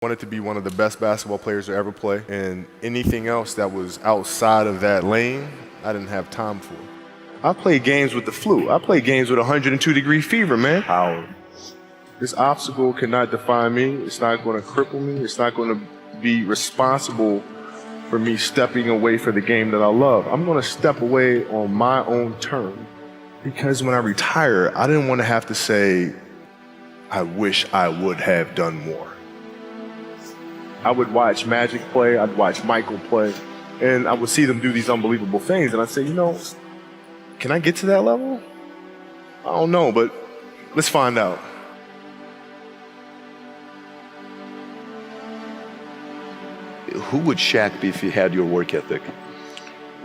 Wanted to be one of the best basketball players to ever play, and anything else that was outside of that lane, I didn't have time for. I played games with the flu. I played games with 102-degree fever, man. How? This obstacle cannot define me. It's not going to cripple me. It's not going to be responsible for me stepping away for the game that I love. I'm going to step away on my own term, because when I retire, I didn't want to have to say, I wish I would have done more. I would watch Magic play, I'd watch Michael play, and I would see them do these unbelievable things, and I'd say, you know, can I get to that level? I don't know, but let's find out. Who would Shaq be if he had your work ethic?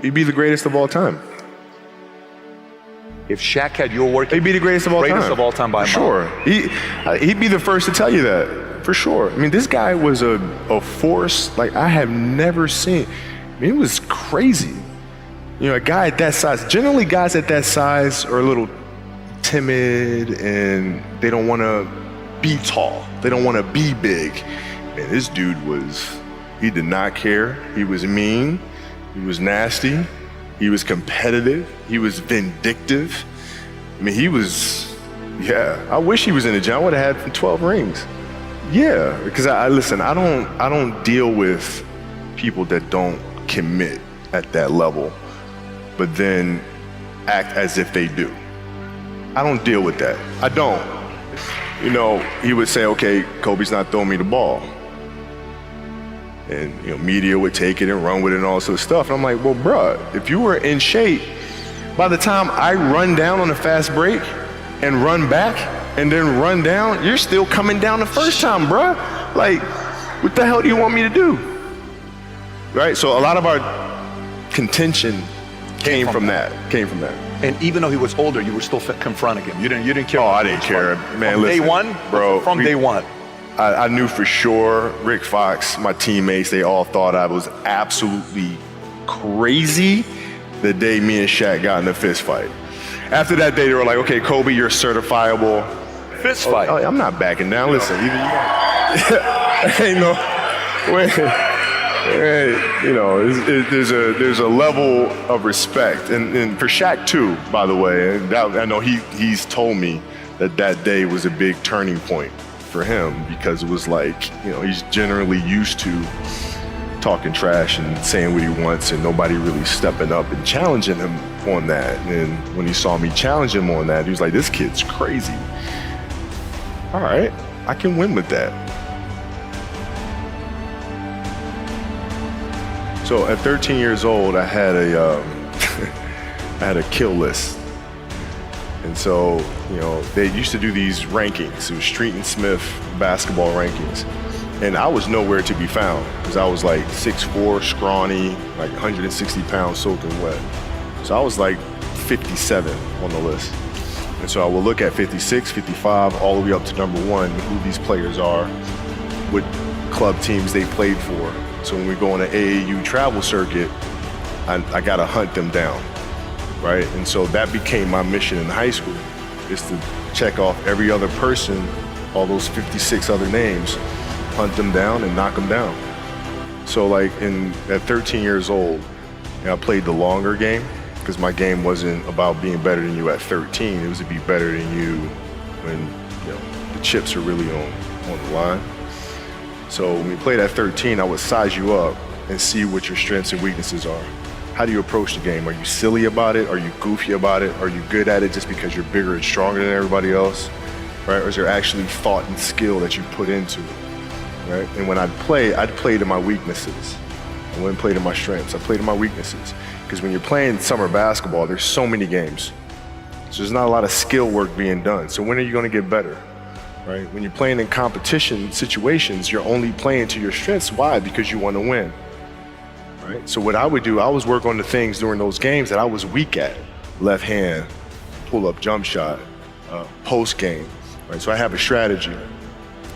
He'd be the greatest of all time. If Shaq had your work ethic, he'd be the greatest of all time. Greatest of all time by a mile. Sure. He'd be the first to tell you that. For sure. I mean, this guy was a force like I have never seen. I mean, it was crazy. You know, a guy at that size, generally guys at that size are a little timid and they don't want to be tall. They don't want to be big. And this dude he did not care. He was mean. He was nasty. He was competitive. He was vindictive. I mean, I wish he was in the gym. I would have had 12 rings. Yeah, because I don't deal with people that don't commit at that level, but then act as if they do. I don't deal with that. I don't. You know, he would say, okay, Kobe's not throwing me the ball. And, you know, media would take it and run with it and all this sort of stuff. And I'm like, well, bruh, if you were in shape, by the time I run down on a fast break and run back, and then run down, you're still coming down the first time, bruh. Like, what the hell do you want me to do? Right, so a lot of our contention came from that. And even though he was older, you were still confronting him. You didn't care. Oh, I didn't care, man. From listen, day one, bro. From day one. I knew for sure, Rick Fox, my teammates, they all thought I was absolutely crazy the day me and Shaq got in a fist fight. After that day, they were like, okay, Kobe, you're certifiable. Fist fight. Oh, I'm not backing down. Listen, ain't no way. You know, there's a level of respect, and for Shaq too, by the way. And I know he's told me that day was a big turning point for him, because it was like, you know, he's generally used to talking trash and saying what he wants, and nobody really stepping up and challenging him on that. And when he saw me challenge him on that, he was like, this kid's crazy. All right, I can win with that. So at 13 years old, I had a kill list. And so, you know, they used to do these rankings. It was Street and Smith basketball rankings. And I was nowhere to be found, because I was like 6'4", scrawny, like 160 pounds soaking wet. So I was like 57 on the list. And so I will look at 56, 55, all the way up to number 1, who these players are, what club teams they played for. So when we go on an AAU travel circuit, I gotta hunt them down, right? And so that became my mission in high school, is to check off every other person, all those 56 other names, hunt them down and knock them down. So like at 13 years old, you know, I played the longer game, because my game wasn't about being better than you at 13. It was to be better than you when, you know, the chips are really on the line. So when we played at 13, I would size you up and see what your strengths and weaknesses are. How do you approach the game? Are you silly about it? Are you goofy about it? Are you good at it just because you're bigger and stronger than everybody else? Right? Or is there actually thought and skill that you put into it? Right? And when I'd play to my weaknesses. I wouldn't play to my strengths. I played to my weaknesses. Because when you're playing summer basketball, there's so many games. So there's not a lot of skill work being done. So when are you going to get better? Right? When you're playing in competition situations, you're only playing to your strengths. Why? Because you want to win. Right? So what I would do, I was work on the things during those games that I was weak at. Left hand, pull-up jump shot, post game. Right? So I have a strategy.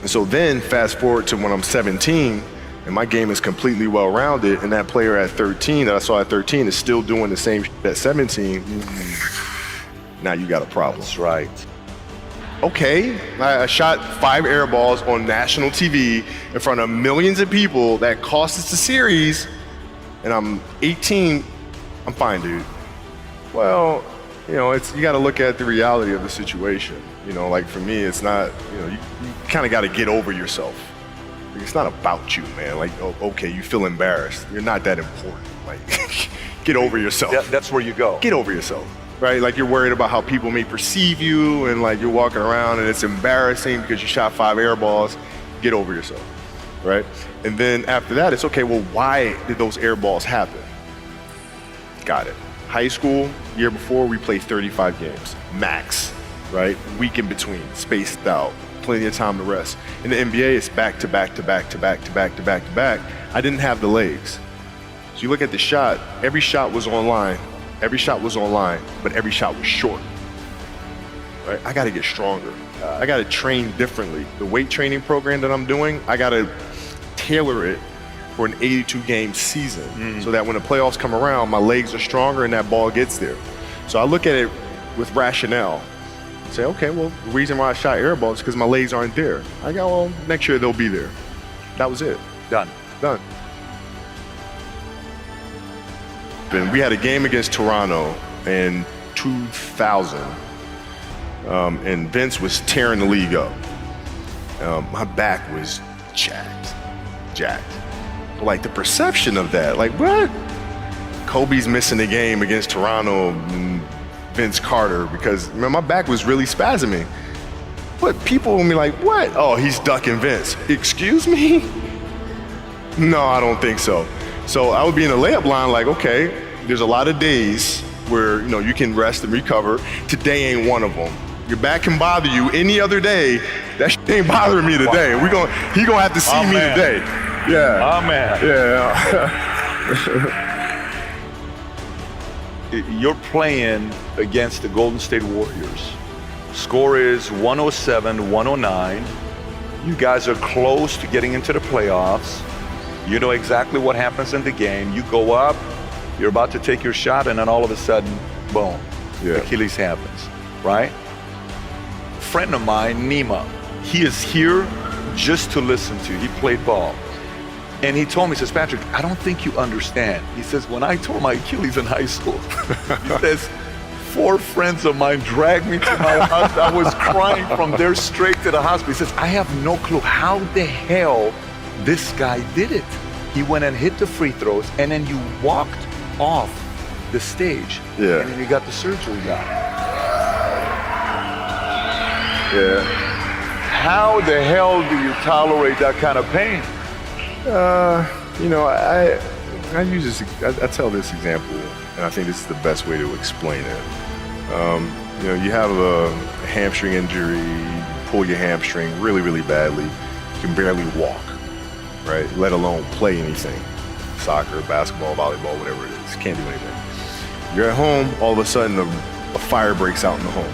And so then fast forward to when I'm 17, and my game is completely well-rounded, and that player at 13 that I saw at 13 is still doing the same at 17, now you got a problem. That's right. okay, I shot 5 air balls on national TV in front of millions of people that cost us the series, and I'm 18, I'm fine, dude. Well, you know, you got to look at the reality of the situation. You know, like for me, it's not, you know, you kind of got to get over yourself. It's not about you, man. Like, oh, okay, you feel embarrassed. You're not that important. Like, get over yourself. That's where you go. Get over yourself. Right? Like you're worried about how people may perceive you, and like you're walking around and it's embarrassing because you shot 5 air balls. Get over yourself, right? And then after that, it's okay, well, why did those air balls happen? Got it. High school, year before, we played 35 games, max, right? Week in between, spaced out, plenty of time to rest. In the NBA, it's back to back to back to back to back to back to back. I didn't have the legs. So you look at the shot, every shot was online. Every shot was online, but every shot was short. Right? I got to get stronger. I got to train differently. The weight training program that I'm doing, I got to tailor it for an 82-game season so that when the playoffs come around, my legs are stronger and that ball gets there. So I look at it with rationale. Say, okay, well, the reason why I shot air balls is because my legs aren't there. I go, well, next year they'll be there. That was it. Done. And we had a game against Toronto in 2000, and Vince was tearing the league up. My back was jacked. Like the perception of that, like what? Kobe's missing the game against Toronto and Vince Carter because man, my back was really spasming. But people will be like, what? Oh, he's ducking Vince. Excuse me? No, I don't think so. So I would be in the layup line like, okay, there's a lot of days where, you know, you can rest and recover. Today ain't one of them. Your back can bother you any other day. That shit ain't bothering me today. He gonna have to see me today. Yeah. Oh, man. Yeah. You're playing against the Golden State Warriors. Score is 107-109. You guys are close to getting into the playoffs. You know exactly what happens in the game. You go up, you're about to take your shot, and then all of a sudden, boom, Achilles happens, right? A friend of mine, Nima, he is here just to listen to you. He played ball. And he told me, he says, Patrick, I don't think you understand. He says, when I tore my Achilles in high school, he says, 4 friends of mine dragged me to my house. I was crying from there straight to the hospital. He says, I have no clue how the hell this guy did it. He went and hit the free throws, and then you walked off the stage. Yeah. And then you got the surgery done. Yeah. How the hell do you tolerate that kind of pain? You know, I use this. I tell this example, and I think this is the best way to explain it. You know, you have a hamstring injury, you pull your hamstring really, really badly. You can barely walk, right? Let alone play anything. Soccer, basketball, volleyball, whatever it is. Can't do anything. You're at home, all of a sudden a fire breaks out in the home.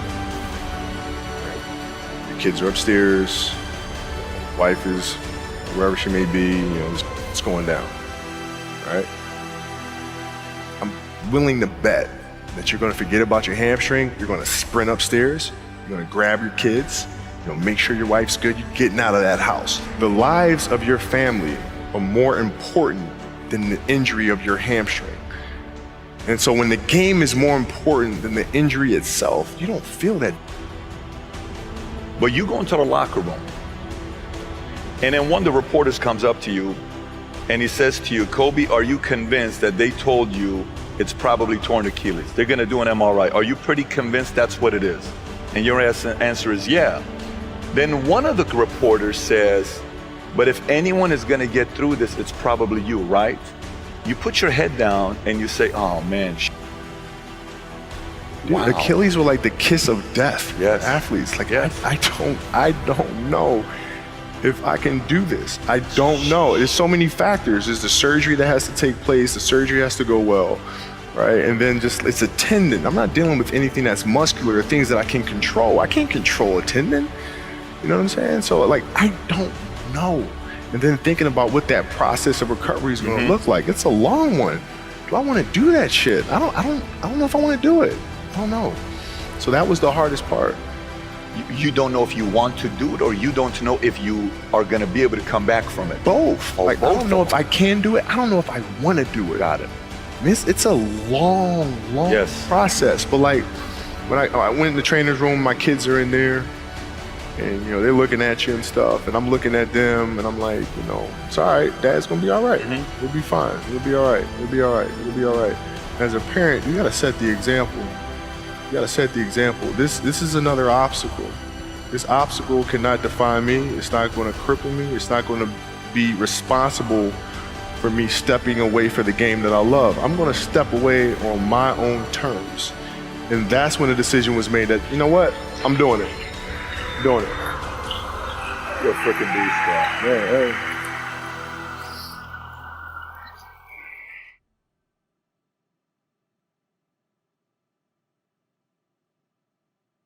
Right? Your kids are upstairs, wife is wherever she may be, you know, it's going down, right? I'm willing to bet that you're gonna forget about your hamstring, you're gonna sprint upstairs, you're gonna grab your kids, you know, make sure your wife's good, you're getting out of that house. The lives of your family are more important than the injury of your hamstring. And so when the game is more important than the injury itself, you don't feel that. But you go into the locker room, and then one of the reporters comes up to you, and he says to you, Kobe, are you convinced that they told you it's probably torn Achilles? They're gonna do an MRI. Are you pretty convinced that's what it is? And your answer is yeah. Then one of the reporters says, but if anyone is gonna get through this, it's probably you, right? You put your head down and you say, oh man, Dude, wow. Achilles were like the kiss of death for athletes. Like, I don't know if I can do this. I don't know. There's so many factors. There's the surgery that has to take place. The surgery has to go well, right? And then just, it's a tendon. I'm not dealing with anything that's muscular or things that I can control. I can't control a tendon. You know what I'm saying? So like, I don't know. And then thinking about what that process of recovery is going to look like. It's a long one. Do I want to do that shit? I don't know if I want to do it. I don't know. So that was the hardest part. You don't know if you want to do it, or you don't know if you are going to be able to come back from it. Both. Oh, like, both. I don't know if I can do it. I don't know if I want to do it. Got it. It's a long Yes. process. But like, when I went in the trainer's room, my kids are in there, and you know they're looking at you and stuff, and I'm looking at them, and I'm like, you know, it's all right. Dad's gonna be all right. We'll be fine. We'll be all right. We'll be all right. We'll be all right. As a parent, you gotta set the example. You gotta set the example. This is another obstacle. This obstacle cannot define me. It's not going to cripple me. It's not going to be responsible for me stepping away for the game that I love. I'm going to step away on my own terms. And that's when the decision was made that, you know what? I'm doing it. I'm doing it. You're a freaking beast, bro. Yeah, hey.